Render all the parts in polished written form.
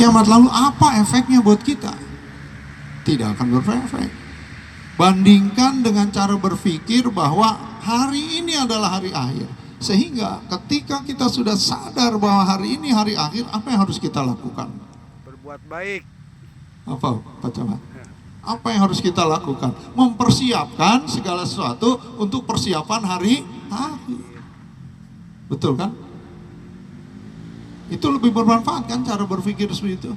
kiamat lalu apa efeknya buat kita? Tidak akan berefek. Bandingkan dengan cara berpikir bahwa hari ini adalah hari akhir. Sehingga ketika kita sudah sadar bahwa hari ini hari akhir, apa yang harus kita lakukan? Berbuat baik. Apa Pak Camat? Apa yang harus kita lakukan? Mempersiapkan segala sesuatu untuk persiapan hari akhir. Betul kan? Itu lebih bermanfaat kan cara berpikir seperti itu.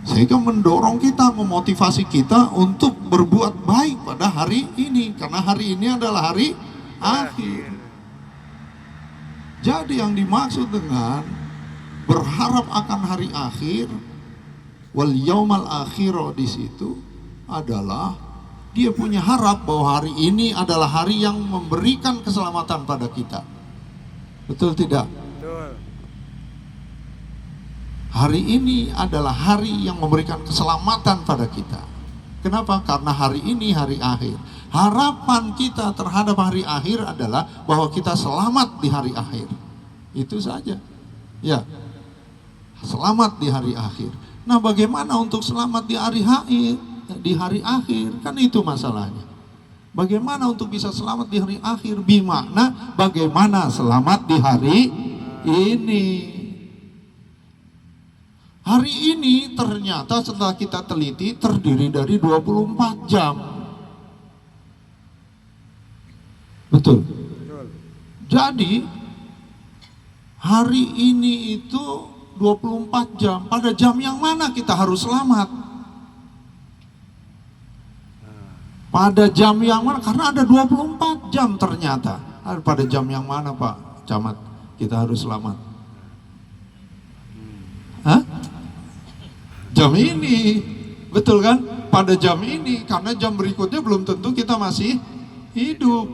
Sehingga mendorong kita, memotivasi kita untuk berbuat baik pada hari ini. Karena hari ini adalah hari akhir. Jadi yang dimaksud dengan berharap akan hari akhir, wal yaumal akhir di situ adalah dia punya harap bahwa hari ini adalah hari yang memberikan keselamatan pada kita. Betul tidak? Betul. Hari ini adalah hari yang memberikan keselamatan pada kita. Kenapa? Karena hari ini hari akhir. Harapan kita terhadap hari akhir adalah bahwa kita selamat di hari akhir. Itu saja. Ya. Selamat di hari akhir. Nah, bagaimana untuk selamat di hari akhir? Di hari akhir, kan itu masalahnya. Bagaimana untuk bisa selamat di hari akhir? Bimakna bagaimana selamat di hari ini. Hari ini ternyata setelah kita teliti terdiri dari 24 jam. Betul. Jadi hari ini itu 24 jam. Pada jam yang mana kita harus selamat? Pada jam yang mana? Karena ada 24 jam ternyata. Pada jam yang mana Pak Camat kita harus selamat? Hah? Jam ini, betul kan? Pada jam ini, karena jam berikutnya belum tentu kita masih hidup.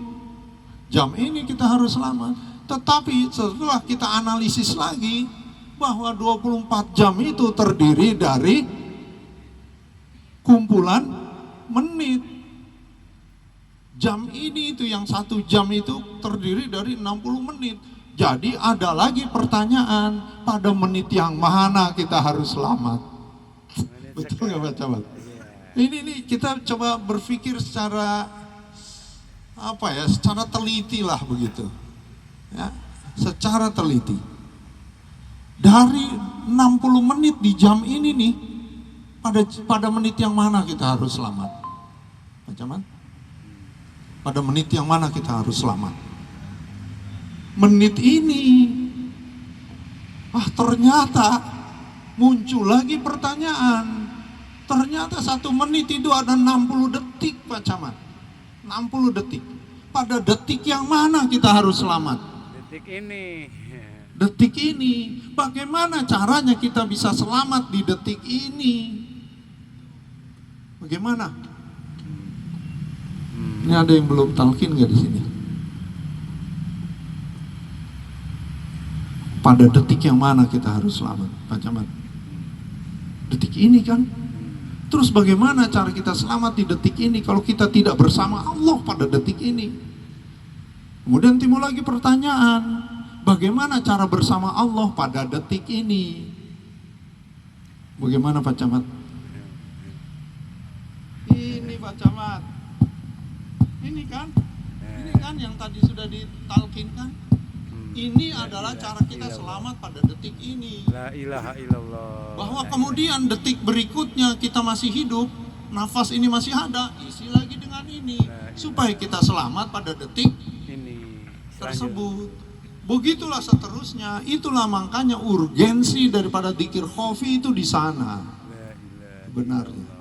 Jam ini kita harus selamat. Tetapi setelah kita analisis lagi, bahwa 24 jam itu terdiri dari kumpulan menit. Jam ini itu yang 1 jam itu terdiri dari 60 menit. Jadi ada lagi pertanyaan, pada menit yang mana kita harus selamat? Betul nggak Pak Camat? Ini kita coba berpikir secara secara teliti lah begitu, ya, secara teliti. Dari 60 menit di jam ini nih, pada menit yang mana kita harus selamat? Pak Camat? Pada menit yang mana kita harus selamat? Menit ini. Ternyata muncul lagi pertanyaan. Ternyata 1 menit itu ada 60 detik Pak Camat. 60 detik. Pada detik yang mana kita harus selamat? Detik ini. Detik ini. Bagaimana caranya kita bisa selamat di detik ini? Bagaimana? Ini ada yang belum talqin nggak di sini? Pada detik yang mana kita harus selamat, Pak Camat? Detik ini kan? Terus bagaimana cara kita selamat di detik ini kalau kita tidak bersama Allah pada detik ini? Kemudian timbul lagi pertanyaan, bagaimana cara bersama Allah pada detik ini? Bagaimana Pak Camat? Ini Pak Camat. Ini kan yang tadi sudah ditalkinkan. Ini adalah cara kita selamat pada detik ini. La ilaha illallah. Bahwa kemudian detik berikutnya kita masih hidup, nafas ini masih ada, isi lagi dengan ini, supaya kita selamat pada detik ini tersebut. Begitulah seterusnya. Itulah makanya urgensi daripada dzikir khafi itu di sana. Benarnya.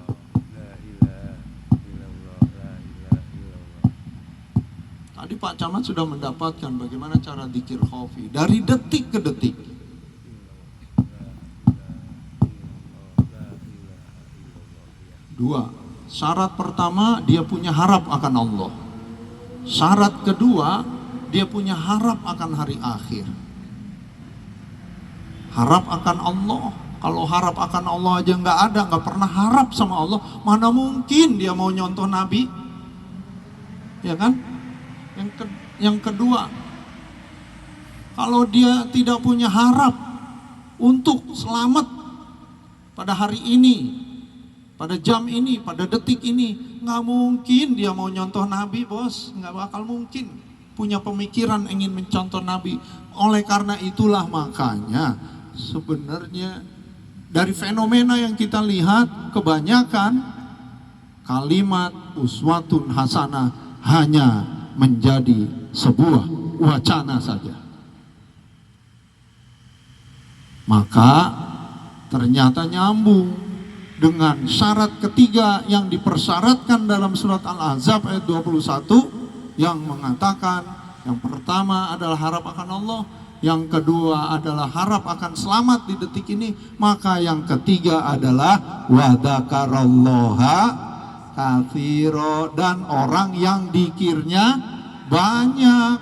Tadi Pak Camat sudah mendapatkan bagaimana cara dzikir khafi dari detik ke detik. Dua, syarat pertama dia punya harap akan Allah. Syarat kedua dia punya harap akan hari akhir. Harap akan Allah. Kalau harap akan Allah aja nggak ada, nggak pernah harap sama Allah, mana mungkin dia mau nyontoh Nabi? Ya kan? Yang kedua, kalau dia tidak punya harap untuk selamat pada hari ini, pada jam ini, pada detik ini. Nggak mungkin dia mau nyontoh Nabi, bos. Nggak bakal mungkin punya pemikiran ingin mencontoh Nabi. Oleh karena itulah makanya sebenarnya dari fenomena yang kita lihat, kebanyakan kalimat uswatun hasanah hanya menjadi sebuah wacana saja. Maka ternyata nyambung dengan syarat ketiga yang dipersyaratkan dalam surat Al-Ahzab ayat 21 yang mengatakan yang pertama adalah harap akan Allah, yang kedua adalah harap akan selamat di detik ini, maka yang ketiga adalah wadakarallaha katsiro, dan orang yang dikirnya banyak.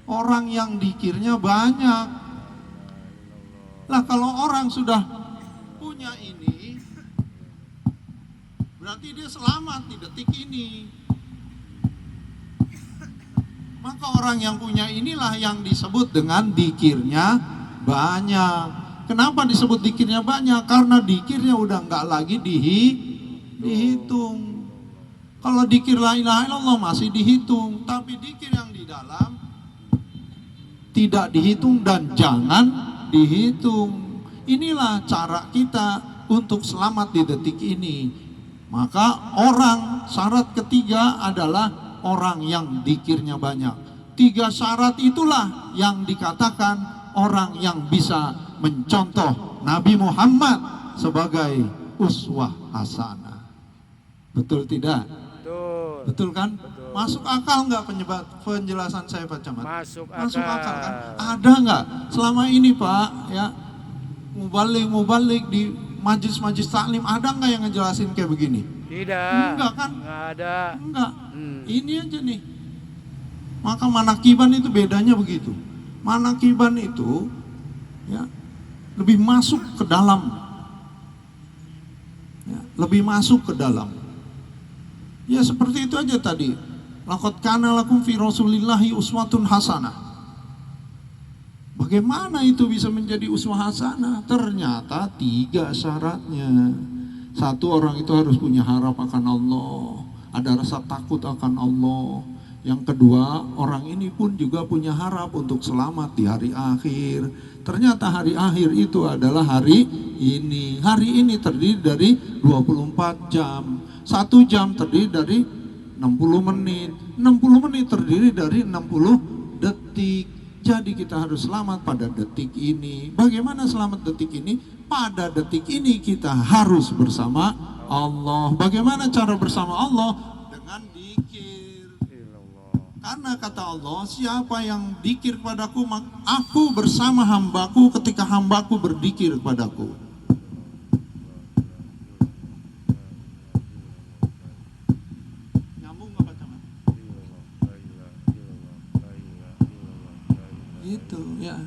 Orang yang dikirnya banyak. Lah kalau orang sudah punya ini, berarti dia selamat di detik ini. Maka orang yang punya inilah yang disebut dengan dikirnya banyak. Kenapa disebut dikirnya banyak? Karena dikirnya udah nggak lagi dihitung. Kalau dikir la ilaha illallah masih dihitung, tapi dikir yang di dalam tidak dihitung dan jangan dihitung. Inilah cara kita untuk selamat di detik ini. Maka orang syarat ketiga adalah orang yang dikirnya banyak. 3 syarat itulah yang dikatakan orang yang bisa mencontoh Nabi Muhammad sebagai uswah hasanah. Betul tidak? Betul. Betul kan? Betul. Masuk akal nggak penjelasan saya Pak Camat? Masuk akal kan? Ada nggak selama ini Pak ya mubalik di majlis-majlis taklim, ada nggak yang ngejelasin kayak begini? Tidak. Enggak kan? Enggak ada. Enggak. Ini aja nih. Maka manakiban itu bedanya begitu. Manakiban itu ya lebih masuk ke dalam. Ya, lebih masuk ke dalam. Ya seperti itu aja tadi. Laqad kana lakum fi Rasulillahi uswatun hasanah. Bagaimana itu bisa menjadi uswah hasanah? Ternyata 3 syaratnya. 1, orang itu harus punya harap akan Allah, ada rasa takut akan Allah. Yang kedua, orang ini pun juga punya harap untuk selamat di hari akhir. Ternyata hari akhir itu adalah hari ini. Hari ini terdiri dari 24 jam. 1 jam terdiri dari 60 menit. 60 menit terdiri dari 60 detik. Jadi kita harus selamat pada detik ini. Bagaimana selamat detik ini? Pada detik ini kita harus bersama Allah. Bagaimana cara bersama Allah? Dengan dikir. Karena kata Allah, siapa yang dikir padaku, aku bersama hambaku ketika hambaku berdikir padaku. Nyambung nggak Pak Camat? Gitu ya.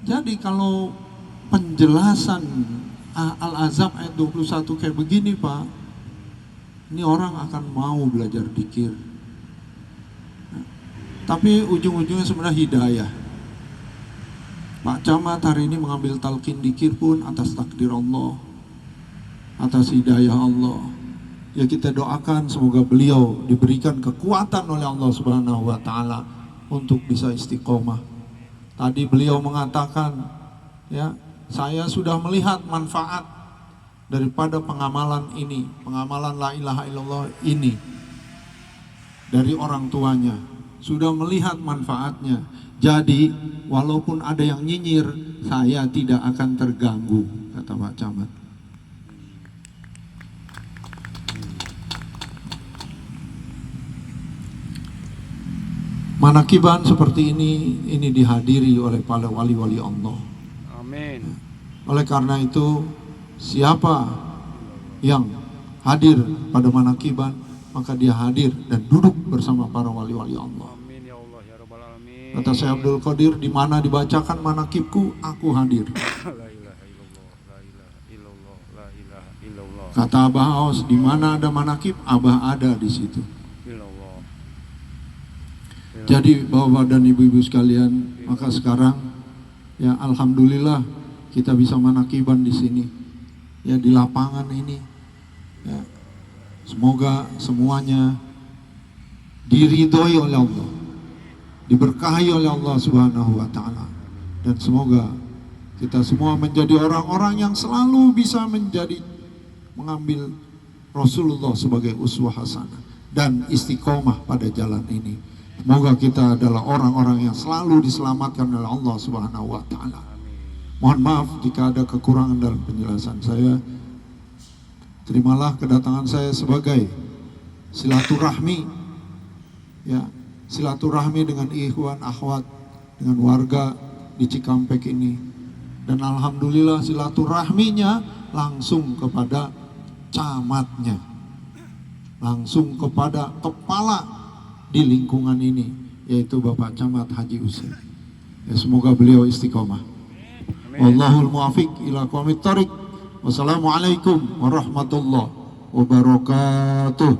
Jadi kalau penjelasan Al-Ahzab ayat 21 kayak begini Pak, ini orang akan mau belajar dikir. Tapi ujung-ujungnya sebenarnya hidayah. Pak Camat hari ini mengambil talqin dikir pun atas takdir Allah, atas hidayah Allah. Ya kita doakan semoga beliau diberikan kekuatan oleh Allah Subhanahu wa taala untuk bisa istiqomah. Tadi beliau mengatakan, ya, saya sudah melihat manfaat daripada pengamalan ini, pengamalan la ilaha illallah ini dari orang tuanya. Sudah melihat manfaatnya. Jadi walaupun ada yang nyinyir, saya tidak akan terganggu, kata Pak Camat. Manakiban seperti ini dihadiri oleh para wali-wali Allah. Amin. Oleh karena itu, siapa yang hadir pada manakiban, maka dia hadir dan duduk bersama para wali-wali Allah. Amin ya Allah ya Rabbal alamin. Kata Syekh Abdul Qadir, di mana dibacakan manakibku, aku hadir. La ilaha illallah, la ilaha illallah, la ilaha illallah. Kata Abah Aus, di mana ada manakib, Abah ada di situ. Illallah. Jadi Bapak dan Ibu-ibu sekalian, maka sekarang Ya, alhamdulillah kita bisa manakiban di sini. Ya, di lapangan ini. Ya, semoga semuanya diridhoi oleh Allah, diberkahi oleh Allah Subhanahu wa taala, dan semoga kita semua menjadi orang-orang yang selalu bisa mengambil Rasulullah sebagai uswah hasanah dan istiqomah pada jalan ini. Semoga kita adalah orang-orang yang selalu diselamatkan oleh Allah Subhanahu wa taala. Mohon maaf jika ada kekurangan dalam penjelasan saya. Terimalah kedatangan saya sebagai silaturahmi, ya, silaturahmi dengan ikhwan akhwat, dengan warga di Cikampek ini. Dan alhamdulillah silaturahminya langsung kepada camatnya, langsung kepada kepala di lingkungan ini, yaitu Bapak Camat Haji Usain. Ya, semoga beliau istiqomah. Wallahul muwaffiq ila aqwamit thoriq. Wassalamualaikum warahmatullahi wabarakatuh.